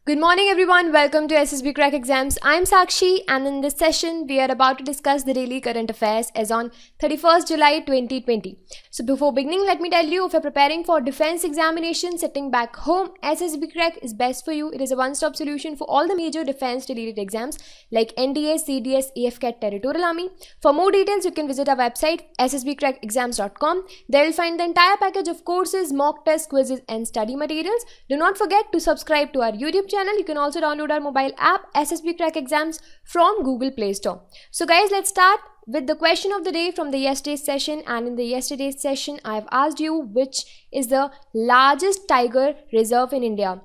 Good morning everyone, welcome to SSB Crack Exams. I'm Sakshi and in this session we are about to discuss the daily current affairs as on 31st July 2020. So before beginning, let me tell you, if you're preparing for defense examination sitting back home, SSB Crack is best for you. It is a one-stop solution for all the major defense related exams like NDA, CDS, AFCAT, Territorial Army. For more details, you can visit our website ssbcrackexams.com. There you'll find the entire package of courses, mock tests, quizzes and study materials. Do not forget to subscribe to our YouTube channel. You can also download our mobile app SSB Crack Exams from Google Play Store. So guys, let's start with the question of the day from the yesterday's session. And in the yesterday's session, I have asked you which is the largest tiger reserve in India.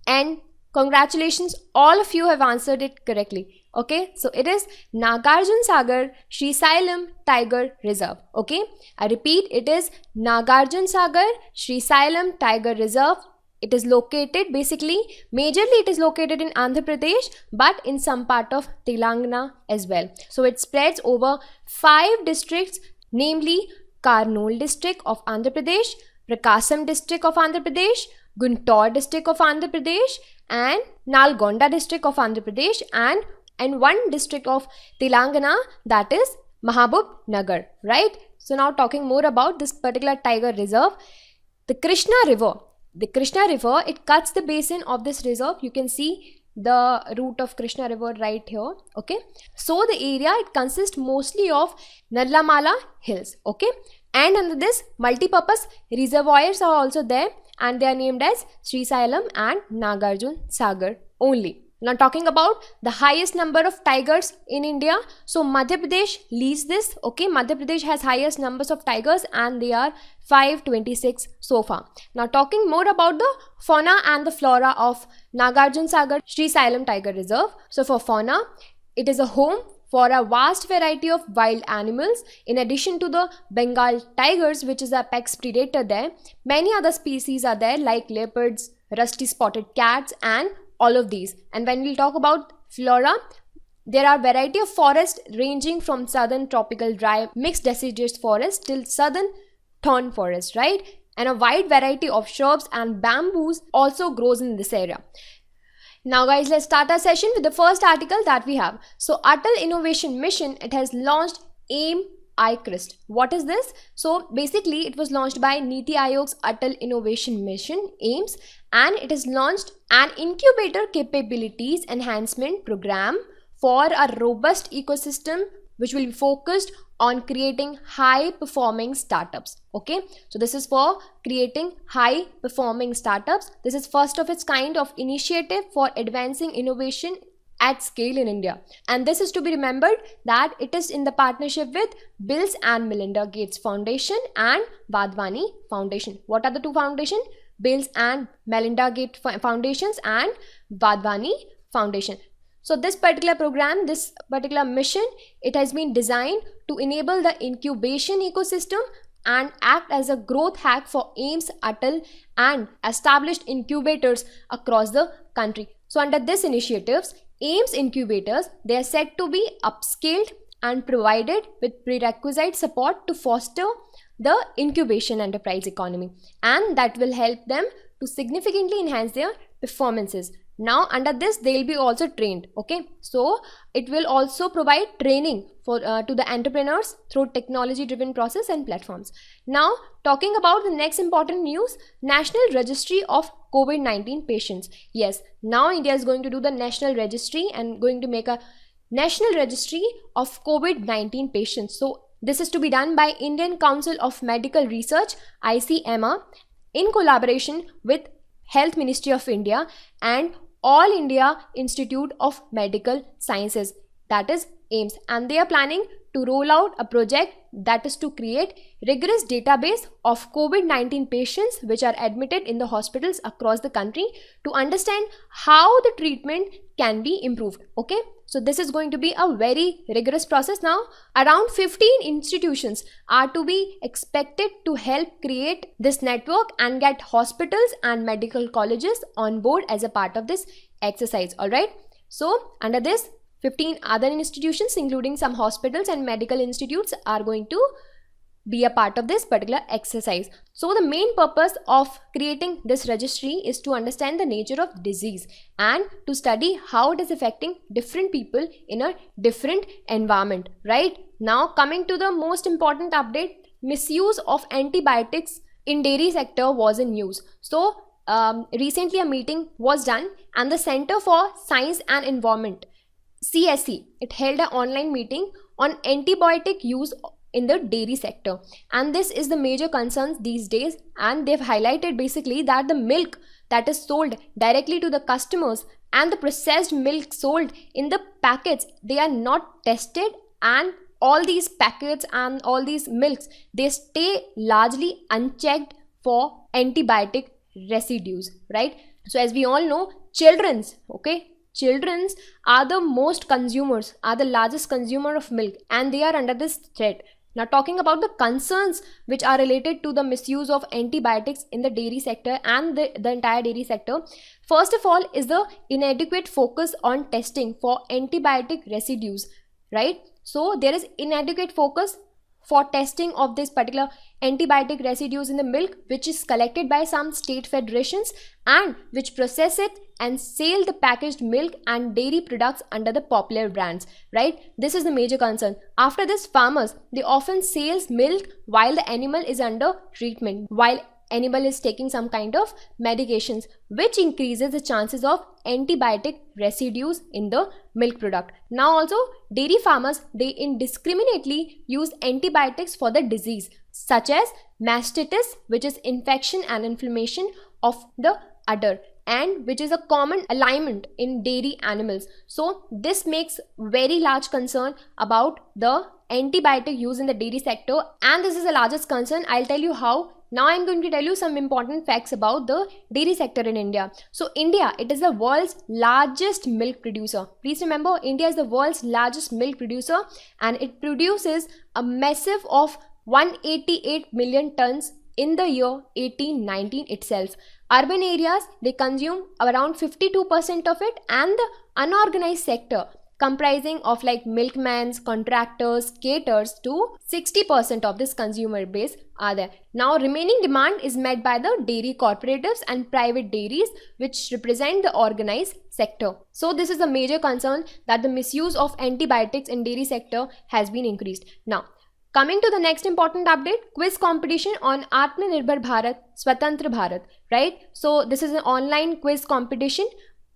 And congratulations, all of you have answered it correctly. Okay, so it is Nagarjun Sagar Srisailam Tiger Reserve. Okay, I repeat, it is Nagarjun Sagar Srisailam Tiger Reserve. It is located, basically, majorly it is located in Andhra Pradesh, but in some part of Telangana as well. So it spreads over 5 districts, namely Karnool district of Andhra Pradesh, Prakasam district of Andhra Pradesh, Guntur district of Andhra Pradesh, and Nalgonda district of Andhra Pradesh, and one district of Telangana, that is Mahabub Nagar, right? So now talking more about this particular tiger reserve, the Krishna River, it cuts the basin of this reserve. You can see the route of Krishna River right here. Okay, so the area, it consists mostly of Narlamala hills. Okay, and under this, multi-purpose reservoirs are also there, and they are named as Srisailam and Nagarjun Sagar only. Now talking about the highest number of tigers in India, so Madhya Pradesh leads this. Okay, Madhya Pradesh has highest numbers of tigers and they are 526 so far. Now talking more about the fauna and the flora of Nagarjun Sagar Srisailam Tiger Reserve. So for fauna, it is a home for a vast variety of wild animals. In addition to the Bengal tigers, which is a apex predator there, many other species are there like leopards, rusty spotted cats and all of these. And when we'll talk about flora, there are variety of forests ranging from southern tropical dry mixed deciduous forest till southern thorn forest, right? And a wide variety of shrubs and bamboos also grows in this area. Now guys, let's start our session with the first article that we have. So Atal Innovation Mission, it has launched AIM iCrest. What is this? So basically it was launched by Niti Aayog's Atal Innovation Mission, AIMS, and it has launched an incubator capabilities enhancement program for a robust ecosystem which will be focused on creating high performing startups. Okay, so this is for creating high performing startups. This is first of its kind of initiative for advancing innovation at scale in India, and this is to be remembered that it is in the partnership with Bill and Melinda Gates Foundation and Vadvani Foundation. What are the two foundations? Bill and Melinda Gates Foundations and Vadvani Foundation. So this particular program, this particular mission, it has been designed to enable the incubation ecosystem and act as a growth hack for AIMS, Atal and established incubators across the country. So under this initiatives, AIMS incubators, they are said to be upscaled and provided with prerequisite support to foster the incubation enterprise economy, and that will help them to significantly enhance their performances. Now under this, they will be also trained. Okay, so it will also provide training for to the entrepreneurs through technology driven process and platforms. Now talking about the next important news, National Registry of COVID-19 patients. Yes, now India is going to do the national registry and going to make a national registry of COVID-19 patients. So this is to be done by Indian Council of Medical Research, ICMR, in collaboration with Health Ministry of India and All India Institute of Medical Sciences, that is AIMS, and they are planning to roll out a project that is to create rigorous database of COVID-19 patients which are admitted in the hospitals across the country to understand how the treatment can be improved. Okay, so this is going to be a very rigorous process. Now around 15 institutions are to be expected to help create this network and get hospitals and medical colleges on board as a part of this exercise. All right, so under this, 15 other institutions including some hospitals and medical institutes are going to be a part of this particular exercise. So the main purpose of creating this registry is to understand the nature of disease and to study how it is affecting different people in a different environment, right? Now coming to the most important update, misuse of antibiotics in dairy sector was in news. So recently a meeting was done and the Center for Science and Environment, CSE, it held an online meeting on antibiotic use in the dairy sector, and this is the major concerns these days, and they've highlighted basically that the milk that is sold directly to the customers and the processed milk sold in the packets, they are not tested, and all these packets and all these milks, they stay largely unchecked for antibiotic residues, right? So as we all know, children's are the most consumers, are the largest consumer of milk, and they are under this threat. Now talking about the concerns which are related to the misuse of antibiotics in the dairy sector and the entire dairy sector, first of all is the inadequate focus on testing for antibiotic residues, right? So there is inadequate focus for testing of this particular antibiotic residues in the milk, which is collected by some state federations and which process it and sell the packaged milk and dairy products under the popular brands, right? This is the major concern. After this, farmers, they often sell milk while the animal is under treatment, while animal is taking some kind of medications, which increases the chances of antibiotic residues in the milk product. Now also, dairy farmers, they indiscriminately use antibiotics for the disease such as mastitis, which is infection and inflammation of the udder, and which is a common ailment in dairy animals. So this makes very large concern about the antibiotic use in the dairy sector, and this is the largest concern. I'll tell you how. Now I'm going to tell you some important facts about the dairy sector in India. So India, it is the world's largest milk producer. Please remember, India is the world's largest milk producer, and it produces a massive of 188 million tons in the year 1819 itself. Urban areas, they consume around 52% of it, and the unorganized sector, comprising of like milkmans, contractors, caters to 60% of this consumer base are there. Now remaining demand is met by the dairy cooperatives and private dairies, which represent the organized sector. So this is a major concern, that the misuse of antibiotics in dairy sector has been increased. Now coming to the next important update, quiz competition on Atmanirbhar Bharat, Swatantra Bharat, right? So this is an online quiz competition,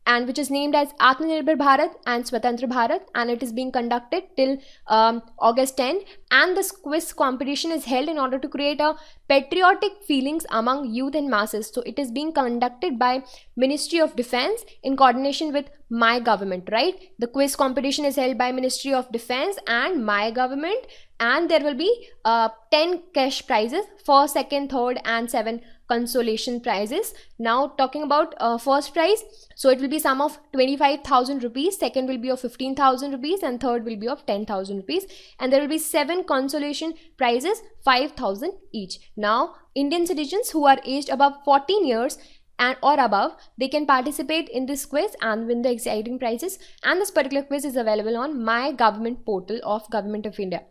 and which is named as Atmanirbhar Bharat and Swatantra Bharat, and it is being conducted till August 10, and this quiz competition is held in order to create a patriotic feelings among youth and masses. So it is being conducted by Ministry of Defense in coordination with My Government, right? The quiz competition is held by Ministry of Defense and My Government, and there will be 10 cash prizes, first, second, third, and 7 consolation prizes. Now talking about first prize, so it will be sum of 25,000 rupees, second will be of 15,000 rupees, and third will be of 10,000 rupees, and there will be 7 consolation prizes, 5,000 each. Now Indian citizens who are aged above 14 years and or above, they can participate in this quiz and win the exciting prizes, and this particular quiz is available on My Government portal of Government of India.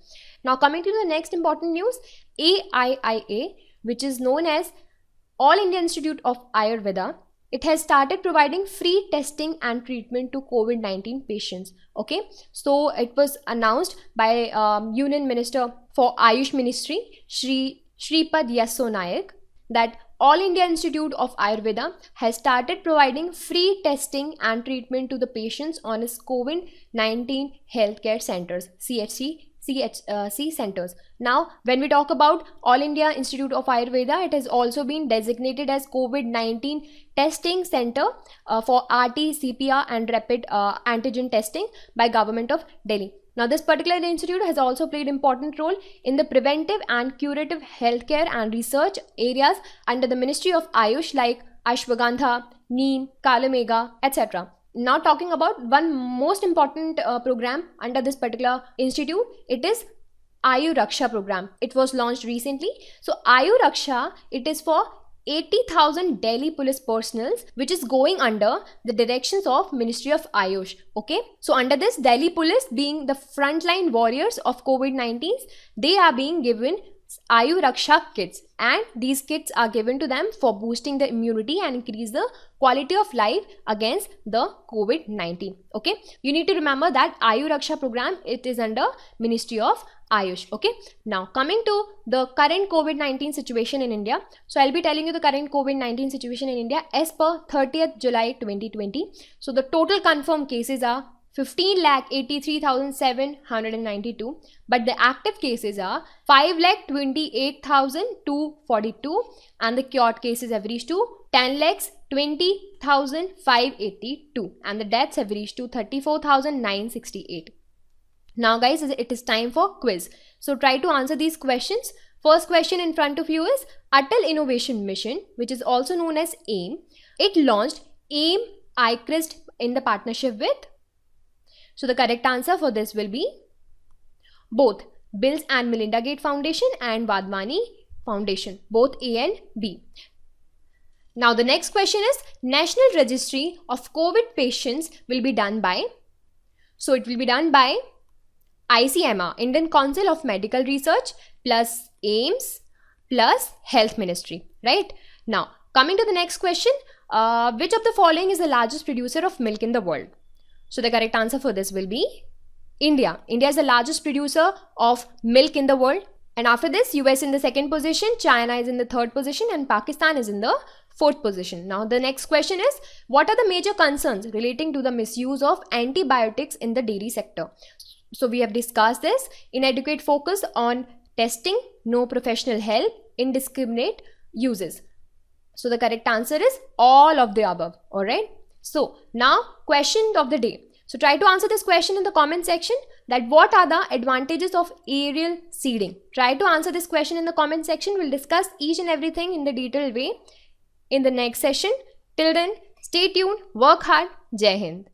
Now coming to the next important news, AIIA, which is known as All India Institute of Ayurveda, it has started providing free testing and treatment to COVID-19 patients. Okay, so it was announced by Union Minister for Ayush Ministry, Shripad Yesso Nayak, that All India Institute of Ayurveda has started providing free testing and treatment to the patients on its COVID-19 healthcare centers, CHC centers. Now, when we talk about All India Institute of Ayurveda, it has also been designated as COVID-19 testing center for RT, CPR and rapid antigen testing by Government of Delhi. Now, this particular institute has also played important role in the preventive and curative healthcare and research areas under the Ministry of Ayush, like Ashwagandha, Neem, Kalamega, etc. Now talking about one most important program under this particular institute, it is Ayu Raksha program. It was launched recently. So Ayu Raksha, it is for 80,000 Delhi police personals, which is going under the directions of Ministry of Ayush. Okay, so under this, Delhi police, being the frontline warriors of COVID-19, they are being given Ayu Raksha kits, and these kits are given to them for boosting the immunity and increase the quality of life against the COVID-19. Okay, you need to remember that Ayu Raksha program, it is under Ministry of Ayush. Okay, now coming to the current COVID-19 situation in India. So I'll be telling you the current COVID-19 situation in India as per 30th July 2020. So the total confirmed cases are 15,83,792, but the active cases are 5,28,242, and the cured cases have reached to 10,20,582, and the deaths have reached to 34,968. Now guys, it is time for quiz. So try to answer these questions. First question in front of you is Atal Innovation Mission, which is also known as AIM. It launched AIM iCRIST in the partnership with. So the correct answer for this will be both Bill and Melinda Gates Foundation and Wadhwani Foundation, both A and B. Now the next question is National Registry of COVID patients will be done by. So it will be done by ICMR, Indian Council of Medical Research, plus AIMS, plus Health Ministry, right? Now coming to the next question, which of the following is the largest producer of milk in the world? So the correct answer for this will be India. India is the largest producer of milk in the world. And after this, US in the second position, China is in the third position, and Pakistan is in the fourth position. Now the next question is, what are the major concerns relating to the misuse of antibiotics in the dairy sector? So we have discussed this. Inadequate focus on testing, no professional help, indiscriminate uses. So the correct answer is all of the above. All right. So now question of the day. So try to answer this question in the comment section, that what are the advantages of aerial seeding? Try to answer this question in the comment section. We'll discuss each and everything in the detailed way in the next session. Till then, stay tuned, work hard. Jai Hind.